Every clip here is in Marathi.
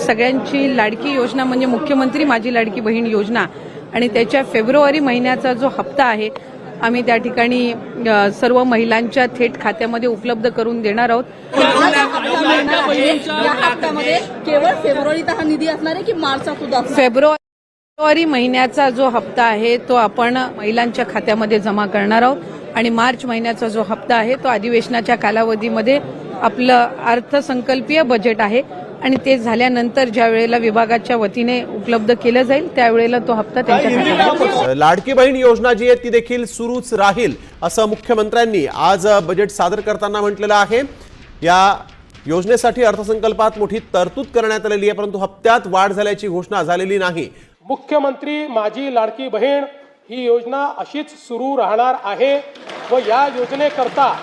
सगळ्यांची लाडकी योजना म्हणजे मुख्यमंत्री माझी लाडकी बहीण योजना आणि त्याच्या फेब्रुवारी महिन्याचा जो हप्ता आहे आम्ही त्या ठिकाणी सर्व महिलांच्या थेट खात्यामध्ये उपलब्ध करून देणार आहोत। या हप्त्यामध्ये केवळ फेब्रुवारीचा हा निधी असणार आहे की मार्चचा सुद्धा? फेब्रुवारी महिन्याचा जो हप्ता आहे तो आपण महिलांच्या खात्यामध्ये जमा करणार आहोत आणि मार्च महिन्याचा जो हप्ता आहे तो अधिवेशनाच्या कालावधीमध्ये आपलं अर्थसंकल्पीय बजेट आहे आणि ते झाल्यानंतर ज्या वेळेला विभागाच्या वतीने उपलब्ध केलं जाईल त्यावेळेला तो हप्ता त्यांच्या खात्यामध्ये पोहोचेल। लाडकी बहीण योजना जी आहे ती देखील सुरूच राहील असं मुख्यमंत्र्यांनी आज बजेट सादर करताना म्हटलेलं आहे। या योजनेसाठी अर्थसंकल्पात मोठी तरतूद करण्यात आलेली आहे, परंतु हप्त्यात वाढ झाल्याची घोषणा झालेली नाही। मुख्यमंत्री माझी लाडकी बहीण ही योजना अशीच सुरू राहणार आहे व या योजनेकरता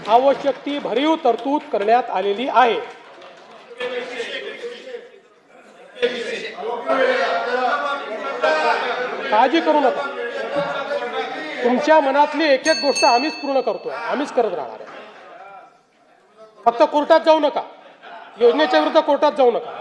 आवश्यक ती भरीव तरतूद करण्यात आलेली आहे। काळजी करू नका, तुमच्या मनातली एक एक गोष्ट आम्हीच पूर्ण करतोय, आम्हीच करत राहणार आहे। फक्त कोर्टात जाऊ नका, योजनेच्या विरुद्ध कोर्टात जाऊ नका।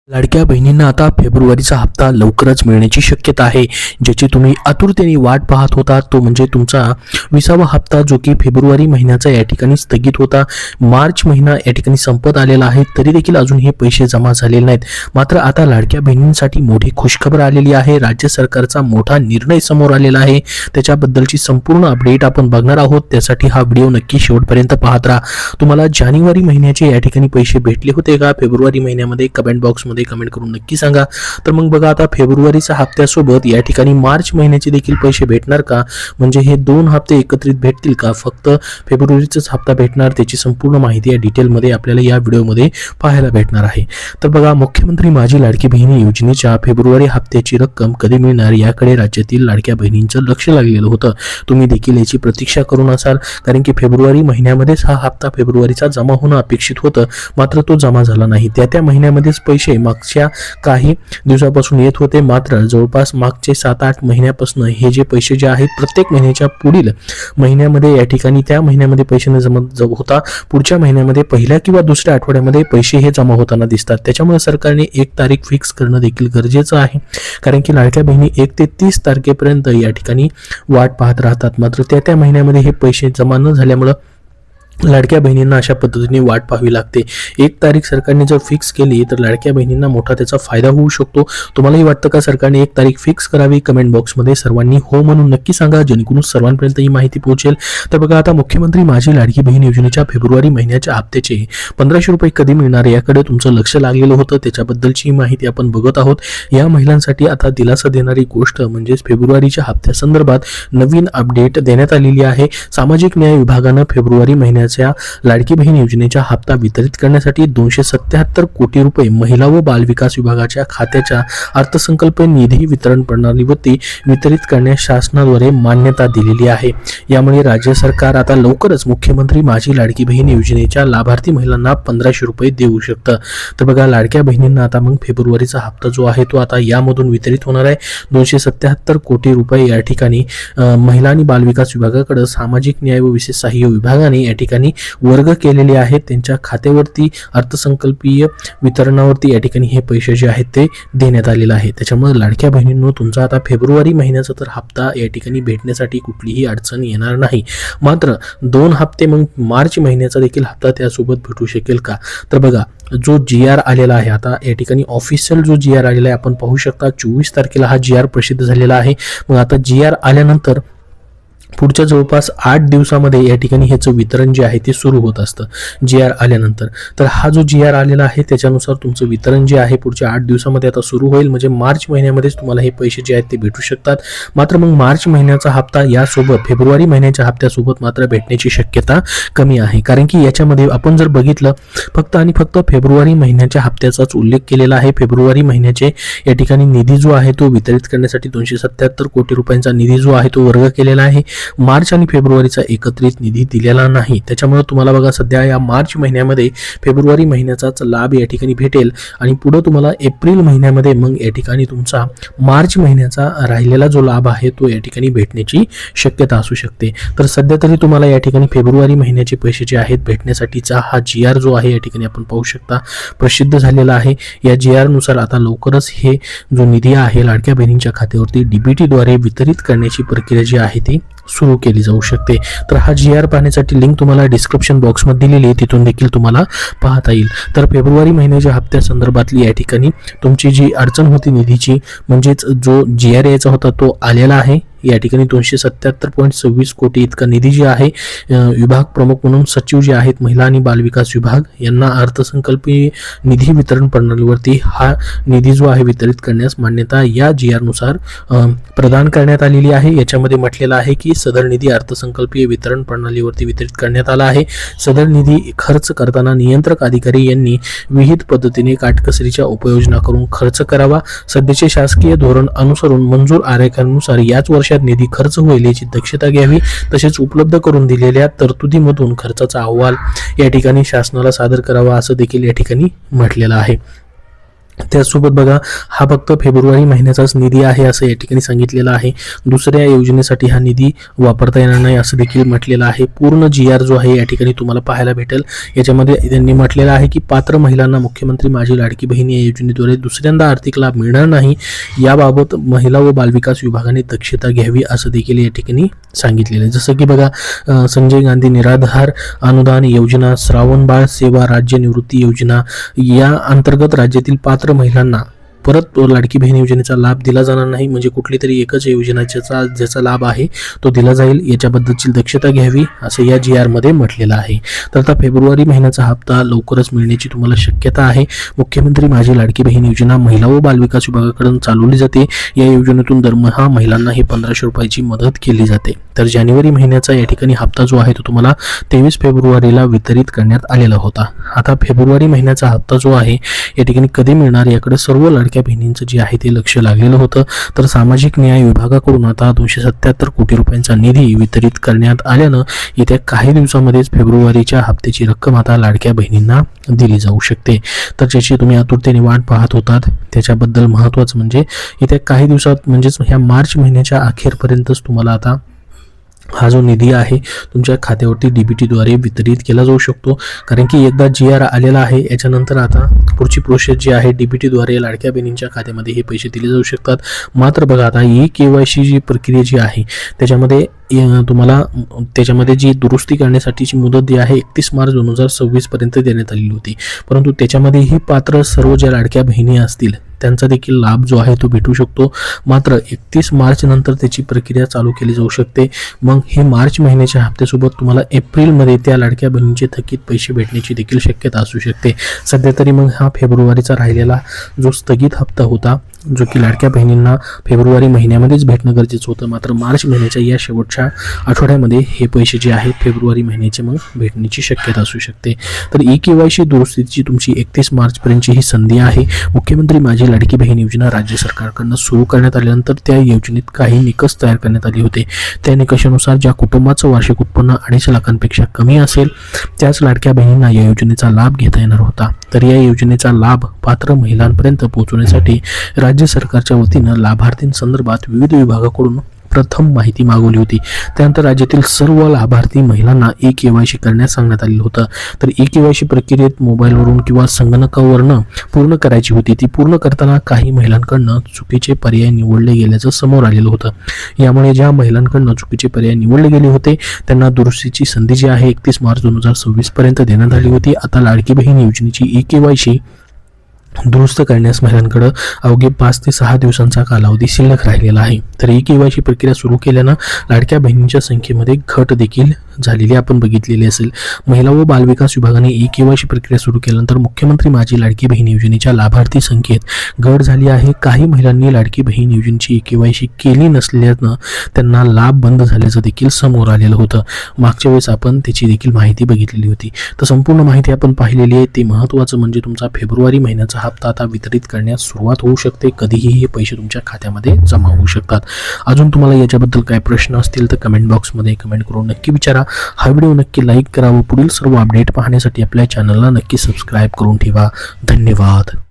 लाडक्या बहिणींना आता फेब्रुवारीचा हप्ता लवकरच मिळण्याची शक्यता आहे, ज्याची तुम्ही आतुरतेने वाट पाहत होता। तो म्हणजे तुमचा 20वा हप्ता, जो की फेब्रुवारी महिन्याचा या ठिकाणी स्थगित होता। मार्च महिना या ठिकाणी संपत आलेला आहे, तरी देखील अजून हे पैसे जमा झालेले नाहीत। मात्र आता लाडक्या बहिणींसाठी मोठी खुशखबर आलेली आहे। राज्य सरकारचा मोठा निर्णय समोर आलेला आहे, त्याच्याबद्दलची संपूर्ण अपडेट आपण बघणार आहोत। त्यासाठी हा व्हिडिओ नक्की शेवटपर्यंत पाहत राहा। तुम्हाला जानेवारी महिन्याचे या ठिकाणी पैसे भेटले होते का फेब्रुवारी महिन्यामध्ये? कमेंट बॉक्स कमेंट करून नक्की सांगा। तर मग बघा, आता फेब्रुवारीच्या हप्त्यासोबत या ठिकाणी मार्च महिन्याचे देखील पैसे भेटणार का? म्हणजे हे दोन हप्ते एकत्रित भेटतील का? फक्त फेब्रुवारीचाच हप्ता भेटणार? त्याची संपूर्ण माहिती या डिटेलमध्ये आपल्याला या व्हिडिओमध्ये पाहायला भेटणार आहे। तर बघा, मुख्यमंत्री माझी लाडकी बहीण योजनेच्या फेब्रुवारी हप्त्याची रक्कम कधी मिळणार याकडे राज्यातील लाडक्या बहिणींचं लक्ष लागलेलं होतं। तुम्ही देखील याची प्रतीक्षा करून असाल, कारण की फेब्रुवारी महिन्यामध्येच हा हप्ता फेब्रुवारीचा जमा होणं अपेक्षित होतं, मात्र तो जमा झाला नाही। त्या महिन्यामध्येच पैसे मागच्या काही दिवसापासून येत होते, मात्र जवळपास मागचे 7-8 महिन्यापासून हे जे पैसे जे आहेत प्रत्येक महिन्याच्या पुढील महिन्यामध्ये या ठिकाणी त्या महिन्यामध्ये पैसे न जमा होता पुढच्या महिन्यामध्ये पहिल्या किंवा दुसऱ्या आठवड्यामध्ये पैसे हे जमा होताना दिसतात। त्याच्यामुळे सरकारने एक तारीख फिक्स करणं देखील गरजेचं आहे, कारण की लाडक्या बहिणी 1 ते 30 तारखेपर्यंत या ठिकाणी वाट पाहत राहतात। मात्र त्या महिन्यामध्ये हे पैसे जमा न झाल्यामुळे लाडक्या बहिणींना अशा पद्धतीने वाट पाहावी लागते। एक तारीख सरकारने जर फिक्स केली तर लाडक्या बहिणींना मोठा त्याचा फायदा होऊ शकतो। तुम्हालाही वाटतं का सरकारने एक तारीख फिक्स करावी? कमेंट बॉक्समध्ये सर्वांनी हो म्हणून नक्की सांगा, जेणेकरून सर्वांपर्यंत ही माहिती पोहोचेल। तर बघा, आता मुख्यमंत्री माझी लाडकी बहीण योजनेच्या फेब्रुवारी महिन्याच्या हप्त्याचे 1500 रुपये कधी मिळणार याकडे तुमचं लक्ष लागलेलं होतं, त्याच्याबद्दलची माहिती आपण बघत आहोत। या महिलांसाठी आता दिलासा देणारी गोष्ट म्हणजे फेब्रुवारीच्या हप्त्यासंदर्भात नवीन अपडेट देण्यात आलेली आहे। सामाजिक न्याय विभागानं फेब्रुवारी महिन्याच्या लाडकी बहीण योजनेचा हप्ता वितरित करण्यासाठी 277 कोटी रुपये महिला व बाल विकास विभागाच्या खात्याच्या अर्थसंकल्प निधी वितरण प्रणालीवरती वितरित करण्यास शासनाद्वारे मान्यता दिलेली आहे। यामुळे राज्य सरकार आता लवकरच मुख्यमंत्री माझी लाडकी बहीण योजनेच्या लाभार्थी महिलांना 1500 रुपये देऊ शकतं। तर बघा, लाडक्या बहिणींना आता मग फेब्रुवारीचा हप्ता जो आहे तो आता यामधून वितरित होणार आहे। 277 कोटी रुपये या ठिकाणी महिला आणि बाल विकास विभागाकडे सामाजिक न्याय व विशेष सहाय्य विभागाने या ठिकाणी वर्ग केलेले आहेत। त्यांच्या खात्यावरती अर्थसंकल्पीय वितरणावरती या ठिकाणी हे पैसे जे आहेत ते देण्यात आलेले आहे। त्याच्यामुळे लाडक्या बहिणींनो, तुमचा आता फेब्रुवारी महिन्याचा तर हप्ता या ठिकाणी भेटण्यासाठी कुठलीही अडचण येणार नाही। मात्र 2 हप्ते मग मार्च महिन्याचा देखील हप्ता त्यासोबत भेटू शकेल का? तर बघा, जो GR आलेला आहे आता या ठिकाणी ऑफिशियल जो GR आलेला आहे आपण पाहू शकता। 24 तारखेला हा GR प्रसिद्ध झालेला आहे। मग आता GR आल्यानंतर पुढच्या जवळपास 8 दिवसामध्ये या ठिकाणी ह्याचं वितरण जे आहे ते सुरू होत असतं GR आल्यानंतर। तर हा जो GR आलेला आहे त्याच्यानुसार तुमचं वितरण जे आहे पुढच्या 8 दिवसामध्ये आता सुरू होईल, म्हणजे मार्च महिन्यामध्येच तुम्हाला हे पैसे जे आहेत ते भेटू शकतात। मात्र मग मार्च महिन्याचा हप्ता यासोबत फेब्रुवारी महिन्याच्या हप्त्यासोबत मात्र भेटण्याची शक्यता कमी आहे, कारण की याच्यामध्ये आपण जर बघितलं फक्त आणि फक्त फेब्रुवारी महिन्याच्या हप्त्याचाच उल्लेख केलेला आहे। फेब्रुवारी महिन्याचे या ठिकाणी निधी जो आहे तो वितरित करण्यासाठी 277 कोटी रुपयांचा निधी जो आहे तो वर्ग केलेला आहे। मार्च आणि फेब्रुवारीचा एकत्रित निधी दिलेला नाही. त्याच्यामुळे तुम्हाला बघा सध्या या मार्च महिन्यामध्ये फेब्रुवारी महिन्याचाच लाभ या ठिकाणी भेटेल आणि पुढे तुम्हाला एप्रिल महिन्यामध्ये मग या ठिकाणी तुमचा मार्च महिन्याचा राहिलेला जो लाभ आहे तो या ठिकाणी भेटण्याची शक्यता असू शकते. तर सध्या तरी तुम्हाला या ठिकाणी फेब्रुवारी महिन्याचे पैसे जे आहेत भेटण्यासाठीचा हा GR जो आहे या ठिकाणी आपण पाहू शकता प्रसिद्ध झालेला आहे. या GR नुसार आता लवकरच हे जो निधी आहे लाडक्या बहिणींच्या खात्यावरती DBT द्वारे वितरित करण्याची प्रक्रिया जी आहे ती सुरू केली जाऊ शकते. तर हा GR पाहण्यासाठी लिंक तुम्हाला डिस्क्रिप्शन बॉक्समध्ये दिलेली आहे, तिथून देखील तुम्हाला पाहता येईल. तर फेब्रुवारी महिन्याच्या हप्त्या संदर्भातली या ठिकाणी तुमची जी अडचण होती निधीची म्हणजेच जो GR यायचा होता तो आलेला आहे. या ठिकाणी 277.26 कोटी इतका निधी जे आहे विभाग प्रमुख म्हणून सचिव जे आहेत महिला आणि बालविकास विभाग यांना अर्थसंकल्पीय निधी वितरण प्रणालीवरती हा निधी जो आहे वितरित करण्यास मान्यता या GR नुसार प्रदान करण्यात आलेली आहे. याच्यामध्ये म्हटलेलं आहे की सदर निधी अर्थसंकल्पीय वितरण प्रणालीवरती वितरित करण्यात आला आहे. सदर निधी खर्च करताना नियंत्रक अधिकारी यांनी विहित पद्धतीने काटकसरीच्या उपाययोजना करून खर्च करावा. सध्याचे शासकीय धोरण अनुसरून मंजूर आरेखनानुसार याच वर्षात निधी खर्च होईल याची दक्षता घ्यावी. तसेच उपलब्ध करून दिलेल्या तरतुदीमधून खर्चाचा अहवाल या ठिकाणी शासनाला सादर करावा असं देखील या ठिकाणी म्हटलेलं आहे. त्याचसोबत बघा हा फक्त फेब्रुवारी महिन्याचाच निधी आहे असं या ठिकाणी सांगितलेलं आहे. दुसऱ्या योजनेसाठी हा निधी वापरता येणार नाही असं देखील म्हटलेलं आहे. पूर्ण GR जो आहे या ठिकाणी तुम्हाला पाहायला भेटेल. याच्यामध्ये त्यांनी म्हटलेलं आहे की पात्र महिलांना मुख्यमंत्री माझी लाडकी बहीण या योजनेद्वारे दुसऱ्यांदा आर्थिक लाभ मिळणार नाही. याबाबत महिला व बालविकास विभागाने दक्षता घ्यावी असं देखील या ठिकाणी सांगितलेलं आहे. जसं की बघा संजय गांधी निराधार अनुदान योजना, श्रावण बाळ सेवा राज्य निवृत्ती योजना या अंतर्गत राज्यातील पात्र महिलांना परत लाडकी बहीण योजनेचा लाभ दिला जाणार नाही. म्हणजे कुठली तरी एकच योजनेचा ज्याचा लाभ आहे तो दिला जाईल याच्याबद्दलची दक्षता घ्यावी असं या GR मध्ये म्हटलेलं आहे. तर आता फेब्रुवारी महिन्याचा हप्ता लवकरच मिळण्याची तुम्हाला शक्यता आहे. मुख्यमंत्री माझी लाडकी बहीण योजना महिला व बालविकास विभागाकडून चालवली जाते. या योजनेतून दरमहा महिलांना ही 1500 रुपयाची मदत केली जाते. तर जानेवारी महिन्याचा या ठिकाणी हप्ता जो आहे तो तुम्हाला 23 फेब्रुवारीला वितरित करण्यात आलेला होता. आता फेब्रुवारी महिन्याचा हप्ता जो आहे या ठिकाणी कधी मिळणार याकडे सर्व लाडक्या बहिणींचं जे आहे ते लक्ष लागलेलं होतं. तर सामाजिक न्याय विभागाकडून आता 277 कोटी रुपयांचा निधी वितरित करण्यात आल्यानं येत्या काही दिवसामध्येच फेब्रुवारीच्या हप्त्याची रक्कम आता लाडक्या बहिणींना दिली जाऊ शकते. तर ज्याची तुम्ही आतुरतेने वाट पाहत होतात त्याच्याबद्दल महत्त्वाचं म्हणजे येत्या काही दिवसात म्हणजेच ह्या मार्च महिन्याच्या अखेरपर्यंतच तुम्हाला आता हा जो निधी आहे तुमच्या खात्यावरती DBT द्वारे वितरित केला जाऊ शकतो. कारण की एकदा GR आलेला आहे याच्यानंतर आता पुढची प्रोसेस जी आहे DBT द्वारे लाडक्या बहिणींच्या खात्यामध्ये हे पैसे दिले जाऊ शकतात. मात्र बघा आता KYC जी प्रक्रिया जी आहे त्याच्यामध्ये तुम्हाला त्याच्यामध्ये जी दुरुस्ती करण्यासाठीची मुदत जी आहे 31 मार्च 2026 पर्यंत देण्यात आलेली होती. परंतु त्याच्यामध्येही पात्र सर्व ज्या लाडक्या बहिणी असतील त्यांचा देखील लाभ जो आहे तो भेटू शकतो. मात्र 31 मार्च नंतर त्याची प्रक्रिया चालू केली जाऊ शकते. मग हे मार्च महिन्याच्या हप्त्यासोबत तुम्हाला एप्रिलमध्ये त्या लाडक्या बहिणींचे थकीत पैसे भेटण्याची देखील शक्यता असू शकते. सध्या तरी मग हा फेब्रुवारीचा राहिलेला जो स्थगित हप्ता होता जो की लाडक्या बहिणींना फेब्रुवारी महिन्यामध्येच भेटणं गरजेचं होतं. मात्र मार्च महिन्याच्या या शेवटच्या आठवड्यामध्ये हे पैसे जे आहेत फेब्रुवारी महिन्याचे मग भेटण्याची शक्यता असू शकते. तर KYC दुरुस्तीची तुमची 31 मार्चपर्यंतची ही संधी आहे. मुख्यमंत्री माझी लाडकी बहीण योजना राज्य सरकारकडून सुरू करण्यात आल्यानंतर त्या योजनेत काही निकष तयार करण्यात आले होते. त्या निकषानुसार ज्या कुटुंबाचं वार्षिक उत्पन्न 2.5 लाखांपेक्षा कमी असेल त्याच लाडक्या बहिणींना या योजनेचा लाभ घेता येणार होता. तर या योजनेचा लाभ पात्र महिलांपर्यंत पोहोचवण्यासाठी राज्य सरकारच्या वतीनं लाभार्थींसंदर्भात विविध विभागाकडून प्रथम माहिती मागवली होती. त्यानंतर राज्यातील सर्व लाभार्थी महिलांना KYC करण्यास सांगण्यात आलेलं होतं. तर KYC प्रक्रियेत मोबाईलवरून किंवा संगणकावरनं पूर्ण करायची होती. ती पूर्ण करताना काही महिलांकडनं चुकीचे पर्याय निवडले गेल्याचं समोर आलेलं होतं. यामुळे ज्या महिलांकडनं चुकीचे पर्याय निवडले गेले होते त्यांना दुरुस्तीची संधी जी आहे 31 मार्च 2026 पर्यंत देण्यात आली होती. आता लाडकी बहीण योजनेची KYC दुरुस्त करण्यास महिलांकडे अवघे 5 ते 6 दिवसांचा कालावधी शिल्लक राहिलेला आहे. तर KYC प्रक्रिया सुरू केल्यानं लाडक्या बहिणींच्या संख्येमध्ये घट देखील झालेली आपण बघितलेली असेल. महिला व बालविकास विभागाने ई-केवायसी प्रक्रिया सुरू केल्यानंतर मुख्यमंत्री माझी लाडकी बहीण योजनेच्या लाभार्थी संख्येत घट झाली आहे. काही महिलांनी लाडकी बहीण योजनेची ई-केवायसी केली नसल्यानं त्यांना लाभ बंद झाल्याचं देखील समोर आलेलं होतं. मागच्या वेळेस आपण त्याची देखील माहिती बघितलेली होती. तर संपूर्ण माहिती आपण पाहिलेली आहे. ते महत्त्वाचं म्हणजे तुमचा फेब्रुवारी महिन्याचा हप्ता आता वितरित करण्यास सुरुवात होऊ शकते. कधीही हे पैसे तुमच्या खात्यामध्ये जमा होऊ शकतात. अजून तुम्हाला याच्याबद्दल काय प्रश्न असतील तर कमेंट बॉक्समध्ये कमेंट करून नक्की विचारा. हा व्हिडिओ नक्की लाईक करा व पुढील सर्व अपडेट पाहण्यासाठी आपल्या चॅनलला नक्की सबस्क्राईब करून ठेवा. धन्यवाद.